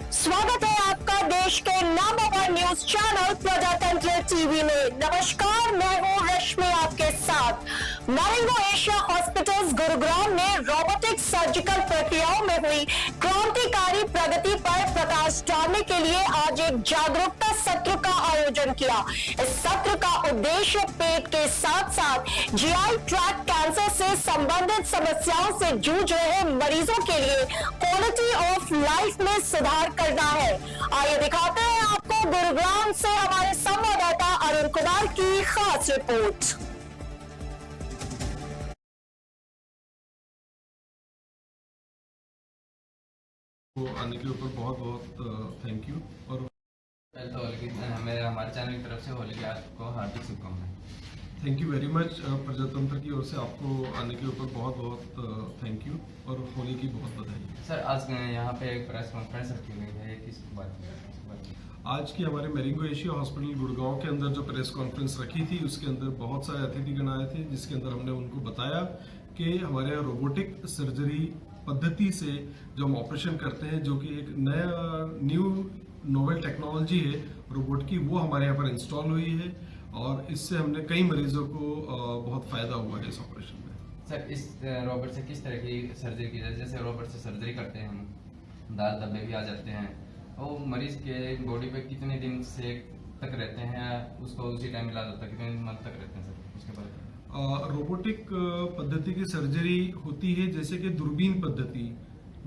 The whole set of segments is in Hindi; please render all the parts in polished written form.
स्वागत है आपका देश के नंबर 1 न्यूज चैनल प्रजातंत्र टीवी में। नमस्कार, मैं हूँ रश्मि आपके साथ। मैरिंगो एशिया हॉस्पिटल्स गुरुग्राम ने रोबोटिक सर्जिकल प्रक्रियाओं में हुई क्रांतिकारी प्रगति पर प्रकाश डालने के लिए आज एक जागरूकता सत्र का आयोजन किया। इस सत्र का उद्देश्य पेट के साथ साथ जीआई ट्रैक्ट कैंसर से संबंधित समस्याओं से जूझ रहे मरीजों के लिए क्वालिटी ऑफ लाइफ में सुधार करना है। आइए दिखाते हैं आपको गुरुग्राम से हमारे संवाददाता अरुण कुमार की खास रिपोर्ट। आने के ऊपर बहुत बहुत थैंक यू। और तो हमारे चैनल की तरफ से होली की आपको हार्दिक शुभकामनाएं। Thank you very much. प्रजातंत्र की ओर से आपको आने के ऊपर बहुत बहुत थैंक यू और होली की बहुत बधाई। सर, आज यहाँ पे एक प्रेस कॉन्फ्रेंस रखी हुई है, किस बात आज की हमारे मैरिंगो एशिया हॉस्पिटल गुड़गांव के अंदर जो प्रेस कॉन्फ्रेंस रखी थी उसके अंदर बहुत सारे अतिथिगण आए थे, जिसके अंदर हमने उनको बताया कि हमारे यहाँ रोबोटिक सर्जरी पद्धति से जो हम ऑपरेशन करते हैं, जो कि एक न्यू नोवेल टेक्नोलॉजी है रोबोट की, वो हमारे यहाँ पर इंस्टॉल हुई है और इससे हमने कई मरीजों को बहुत फायदा हुआ है इस ऑपरेशन में। सर, इस रोबोट से किस तरह की सर्जरी की जाए? जैसे रोबोट से सर्जरी करते हैं हम, दांत धब्बे भी आ जाते हैं, वो मरीज के बॉडी पे कितने दिन से तक रहते हैं, उसको उसी टाइम इलाज होता है, कितने मंथ तक रहते हैं सर, उसके बारे में? रोबोटिक पद्धति की सर्जरी होती है जैसे कि दूरबीन पद्धति,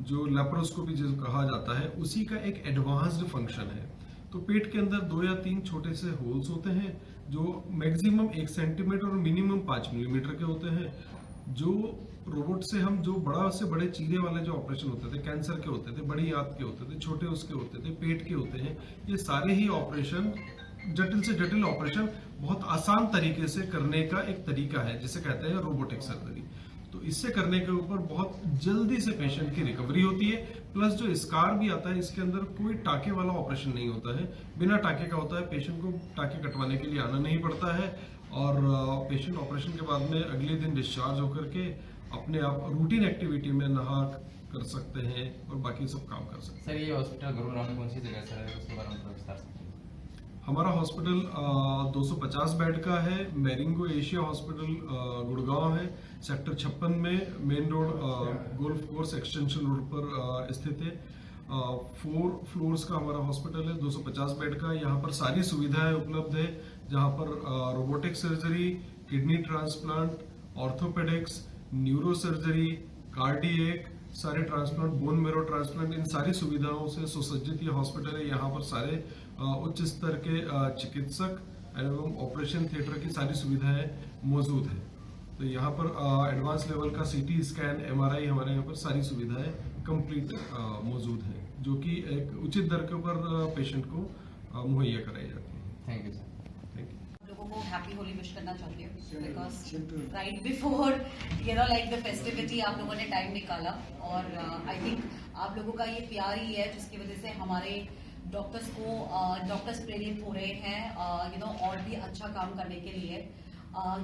जो लेप्रोस्कोपी जो कहा जाता है, उसी का एक एडवांस्ड फंक्शन है। तो पेट के अंदर 2 या 3 छोटे से होल्स होते हैं जो मैक्सिमम 1 सेंटीमीटर और मिनिमम 5 मिलीमीटर के होते हैं। जो रोबोट से हम जो बड़ा से बड़े चीरे वाले जो ऑपरेशन होते थे, कैंसर के होते थे, बड़ी आंत के होते थे, छोटे उसके होते थे, पेट के होते हैं, ये सारे ही ऑपरेशन जटिल से जटिल ऑपरेशन बहुत आसान तरीके से करने का एक तरीका है, जिसे कहते हैं रोबोटिक सर्जरी। तो इससे करने के ऊपर बहुत जल्दी से पेशेंट की रिकवरी होती है। प्लस जो स्कार भी आता है, इसके अंदर कोई टाके वाला ऑपरेशन नहीं होता है, बिना टाके का होता है। पेशेंट को टाके कटवाने के लिए आना नहीं पड़ता है और पेशेंट ऑपरेशन के बाद में अगले दिन डिस्चार्ज होकर के अपने आप रूटीन एक्टिविटी में नहा कर सकते हैं और बाकी सब काम कर सकते हैं। सर, ये हॉस्पिटल गुरुग्राम में कौन सी जगह से है, उसके बारे में थोड़ा विस्तार से? हमारा हॉस्पिटल 250 बेड का है। मैरिंगो एशिया हॉस्पिटल गुड़गांव है, सेक्टर 56 में, main road golf course extension road पर स्थित है। 4 फ्लोर्स का हमारा हॉस्पिटल है, 250 बेड का। यहाँ पर सारी सुविधाएं उपलब्ध है, जहाँ पर robotic surgery, kidney transplant, orthopaedics, neuro surgery, cardiac, सारे ट्रांसप्लांट, बोन मेरो ट्रांसप्लांट, इन सारी सुविधाओं से सुसज्जित ये हॉस्पिटल है। यहाँ पर सारे उच्च स्तर के चिकित्सक एवं ऑपरेशन थिएटर की सारी सुविधाएं मौजूद है। तो यहाँ पर एडवांस लेवल का सीटी स्कैन, एमआरआई, हमारे यहाँ पर सारी सुविधाएं कंप्लीट मौजूद है, जो कि एक उचित दर के ऊपर पेशेंट को मुहैया कराई जाती है। Thank you sir. लोगों को हैप्पी होली विश करना चाहती हूँ, because right before like the festivity आप लोगों ने टाइम निकाला और आई थिंक आप लोगों का ये प्यार ही है जिसकी वजह से हमारे डॉक्टर्स प्रेरित हो रहे हैं और भी अच्छा काम करने के लिए,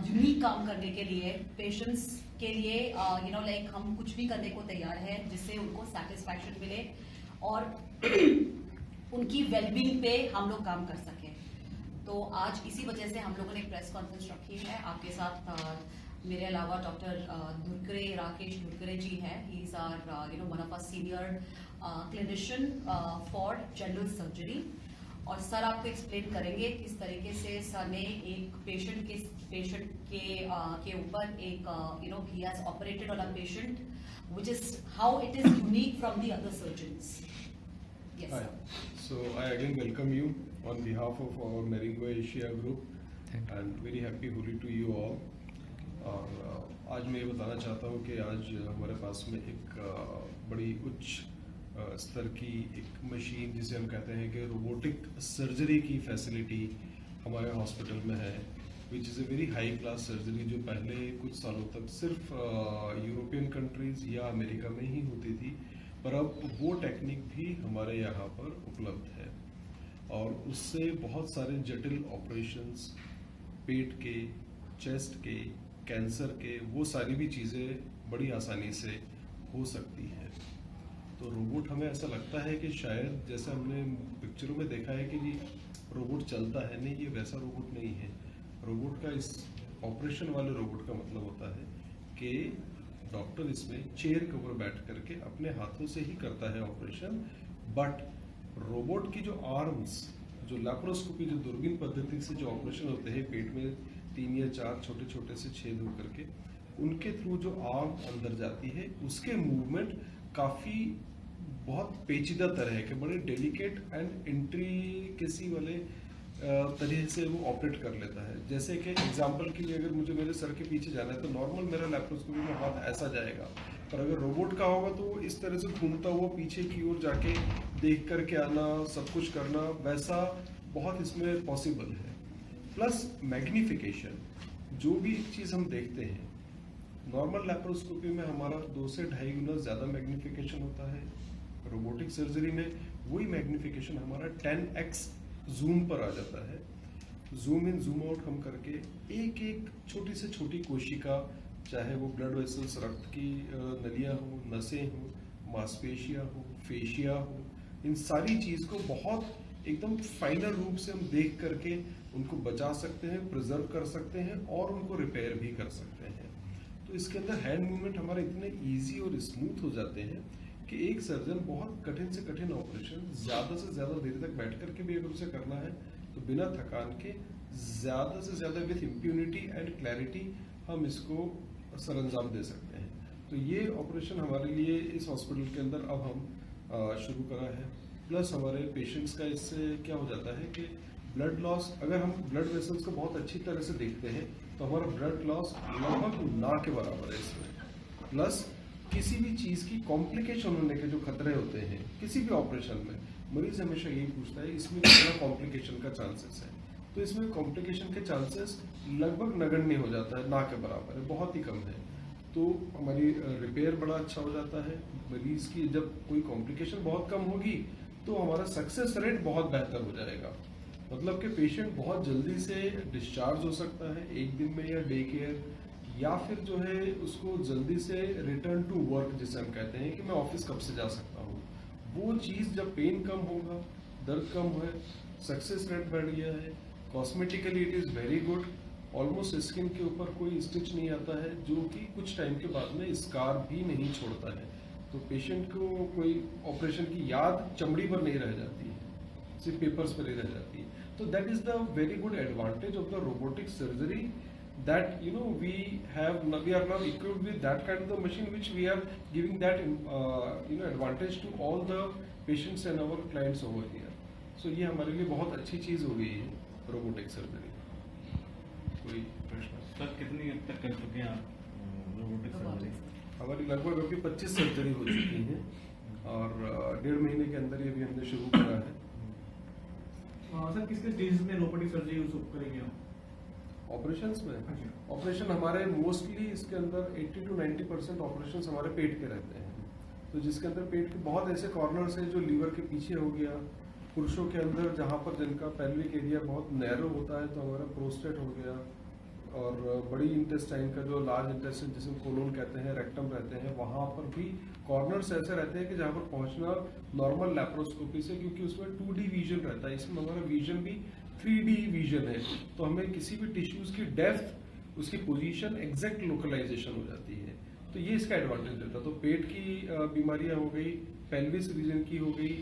यूनिक काम करने के लिए, पेशेंट्स के लिए लाइक हम कुछ भी करने को तैयार है जिससे उनको सेटिस्फैक्शन मिले और उनकी वेलबींग पे हम लोग काम कर सकें। तो आज इसी वजह से हम लोगों ने प्रेस कॉन्फ्रेंस रखी है। आपके साथ मेरे अलावा डॉक्टर राकेश धुरकरे जी हैं। He is are one of our senior clinician for general surgery और सर आपको एक्सप्लेन करेंगे किस तरीके से सर ने एक पेशेंट के ऊपर एक he has operated on a patient which is how it is unique from the other surgeons. Yes, Hi. So I again welcome you on behalf of our Marigo Asia group and very happy Holi to you all. और आज मैं ये बताना चाहता हूँ कि आज हमारे पास में एक बड़ी उच्च स्तर की एक मशीन, जिसे हम कहते हैं कि रोबोटिक सर्जरी की फैसिलिटी हमारे हॉस्पिटल में है, which is a very high class surgery, जो पहले कुछ सालों तक सिर्फ यूरोपियन कंट्रीज़ या अमेरिका में ही होती थी, पर अब वो टेक्निक भी हमारे यहाँ पर उपलब्ध है और उससे बहुत सारे जटिल ऑपरेशंस, पेट के, चेस्ट के, कैंसर के, वो सारी भी चीज़ें बड़ी आसानी से हो सकती है। तो रोबोट हमें ऐसा लगता है कि शायद जैसा हमने पिक्चरों में देखा है कि जी रोबोट चलता है, नहीं, ये वैसा रोबोट नहीं है। रोबोट का, इस ऑपरेशन वाले रोबोट का मतलब होता है कि डॉक्टर इसमें चेयर के ऊपर बैठ करके अपने हाथों से ही करता है ऑपरेशन, बट रोबोट की जो आर्म्स, जो लैप्रोस्कोपी, जो दूरबीन पद्धति से जो ऑपरेशन होते हैं पेट में 3 या 4 छोटे छोटे से छेद हो करके, उनके थ्रू जो आर्म अंदर जाती है, उसके मूवमेंट काफ़ी बहुत पेचीदा तरह के, बड़े डेलिकेट एंड इंट्रिकेसी वाले तरीके से वो ऑपरेट कर लेता है। जैसे कि एग्जांपल के लिए अगर मुझे मेरे सर के पीछे जाना है तो नॉर्मल मेरा लैप्रोस्कोपी में हाथ ऐसा जाएगा, पर अगर रोबोट का होगा तो वो इस तरह से घूमता हुआ पीछे की ओर जाके देख करके आना, सब कुछ करना, वैसा बहुत इसमें पॉसिबल है। प्लस मैग्निफिकेशन, जो भी एक चीज़ हम देखते हैं, नॉर्मल लैप्रोस्कोपी में हमारा 2 से 2.5 गुना ज़्यादा मैग्निफिकेशन होता है। रोबोटिक सर्जरी में वही मैग्निफिकेशन हमारा 10x जूम पर आ जाता है। जूम इन जूम आउट हम करके एक एक छोटी से छोटी कोशिका, चाहे वो ब्लड वेसल्स, रक्त की नलियाँ हो, नसें हो, मांसपेशियाँ हो, फेशिया हो, इन सारी चीज़ को बहुत एकदम फाइनल रूप से हम देख करके उनको बचा सकते हैं, प्रिजर्व कर सकते हैं और उनको रिपेयर भी कर सकते हैं। तो इसके अंदर हैंड मूवमेंट हमारे इतने ईजी और स्मूथ हो जाते हैं कि एक सर्जन बहुत कठिन से कठिन ऑपरेशन ज़्यादा से ज़्यादा देर तक बैठ करके भी अगर उसे करना है तो बिना थकान के ज़्यादा से ज़्यादा विथ इम्प्यूनिटी एंड क्लैरिटी हम इसको सरअंजाम दे सकते हैं। तो ये ऑपरेशन हमारे लिए इस हॉस्पिटल के अंदर अब हम शुरू करा है। प्लस हमारे पेशेंट्स का इससे क्या हो जाता है कि ब्लड लॉस, अगर हम ब्लड वेसल्स को बहुत अच्छी तरह से देखते हैं तो हमारा ब्लड लॉस लगभग ना के बराबर है इसमें। प्लस किसी भी चीज़ की कॉम्प्लिकेशन होने के जो खतरे होते हैं किसी भी ऑपरेशन में, मरीज हमेशा यही पूछता है इसमें कितना कॉम्प्लिकेशन का चांसेस है, तो इसमें कॉम्प्लिकेशन के चांसेस लगभग नगण्य हो जाता है, ना के बराबर है, बहुत ही कम है। तो हमारी रिपेयर बड़ा अच्छा हो जाता है। मरीज की जब कोई कॉम्प्लिकेशन बहुत कम होगी तो हमारा सक्सेस रेट बहुत बेहतर हो जाएगा। मतलब कि पेशेंट बहुत जल्दी से डिस्चार्ज हो सकता है, एक दिन में या डे केयर, या फिर जो है उसको जल्दी से रिटर्न टू वर्क, जिसे हम कहते हैं कि मैं ऑफिस कब से जा सकता हूँ, वो चीज़ जब पेन कम होगा, दर्द कम है, सक्सेस रेट बढ़ गया है, cosmetically it is very good, almost skin के ऊपर कोई स्टिच नहीं आता है जो कि कुछ टाइम के बाद में स्कार भी नहीं छोड़ता है। तो पेशेंट को कोई ऑपरेशन की याद चमड़ी पर नहीं रह जाती है, सिर्फ पेपर्स पर ही रह जाती है। तो that is the very good advantage of the robotic surgery, that we are now equipped with that kind of the machine which we are giving that advantage to all the patients and our clients over here. So ये हमारे लिए बहुत अच्छी चीज़ हो गई है रोबोटिक सर्जरी। कोई प्रश्न? सर कितनी हद तक कर चुके हैं आप रोबोटिक सर्जरी? हमारी लगभग अभी 25 सर्जरी हो चुकी हैं और 1.5 महीने के अंदर ये भी हमने शुरू करा है। सर किस किस डिजीज में रोबोटिक सर्जरी यूज करेंगे आप ऑपरेशंस में? ऑपरेशन हमारे मोस्टली इसके अंदर 80 to 90% ऑपरेशंस हमारे पेट के रहते हैं। तो जिसके अंदर पेट के बहुत ऐसे कॉर्नर्स हैं जो लीवर के पीछे हो गया, पुरुषों के अंदर जहाँ पर जिनका पेल्विक एरिया बहुत नैरो होता है तो हमारा प्रोस्टेट हो गया, और बड़ी इंटेस्टाइन का जो लार्ज इंटेस्टाइन जिसे कोलोन कहते हैं, रेक्टम रहते हैं, वहाँ पर भी कॉर्नर्स ऐसे रहते हैं कि जहाँ पर पहुँचना नॉर्मल लैप्रोस्कोपी से, क्योंकि उसमें 2D विजन रहता है, इसमें हमारा विजन भी 3D विजन है, तो हमें किसी भी टिश्यूज की डेप्थ, उसकी पोजीशन, एग्जैक्ट लोकलाइजेशन हो जाती है। तो ये इसका एडवांटेज देता है। तो पेट की बीमारियां हो गई, पेल्विस रीजन की हो गई,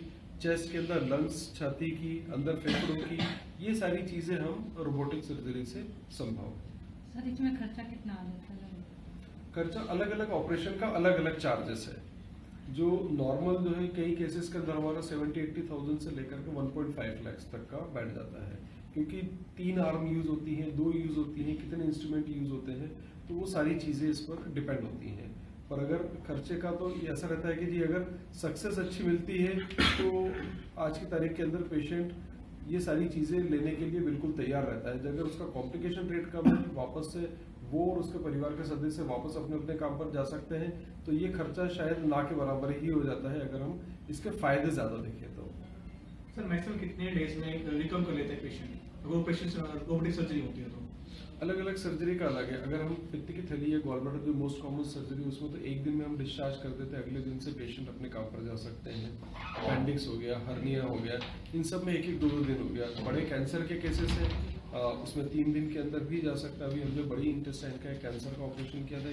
चेस्ट के अंदर लंग्स, छाती की, अंदर फेफड़ों की, ये सारी चीजें हम रोबोटिक सर्जरी से संभव है। सर इसमें खर्चा कितना आ जाता है? खर्चा अलग अलग ऑपरेशन का अलग अलग चार्जेस है। जो नॉर्मल जो है कई केसेस के अंदर हमारा 70-80,000 से लेकर के 1.5 लाख तक का बैठ जाता है, क्योंकि 3 आर्म यूज होती हैं, 2 यूज होती हैं, कितने इंस्ट्रूमेंट यूज होते हैं, तो वो सारी चीजें इस पर डिपेंड होती हैं। पर अगर खर्चे का तो ये ऐसा रहता है कि जी अगर सक्सेस अच्छी मिलती है तो आज की तारीख के अंदर पेशेंट ये सारी चीजें लेने के लिए बिल्कुल तैयार रहता है। अगर उसका कॉम्प्लिकेशन रेट कम है, वापस से वो और उसके परिवार के सदस्य वापस अपने अपने काम पर जा सकते हैं, तो ये खर्चा शायद ना के बराबर ही हो जाता है अगर हम इसके फायदे ज्यादा देखें तो। सर मैक्सिमम कितने डेज में रिकवर कर लेते हैं पेशेंट, अगर वो पेशेंट रोबोटिक सर्जरी होती है तो? अलग अलग सर्जरी का अलग है। अगर हम पित्त की थैली या गॉलब्लैडर जो मोस्ट कॉमन सर्जरी, उसमें तो एक दिन में हम डिस्चार्ज कर देते हैं, अगले दिन से पेशेंट अपने काम पर जा सकते हैं। अपेंडिक्स हो गया, हर्निया हो गया, इन सब में एक एक 2-2 दिन हो गया। बड़े कैंसर के केसेस है उसमें 3 दिन के अंदर भी जा सकता है। अभी हमने बड़ी इंटेस्टाइन का कैंसर का ऑपरेशन किया था।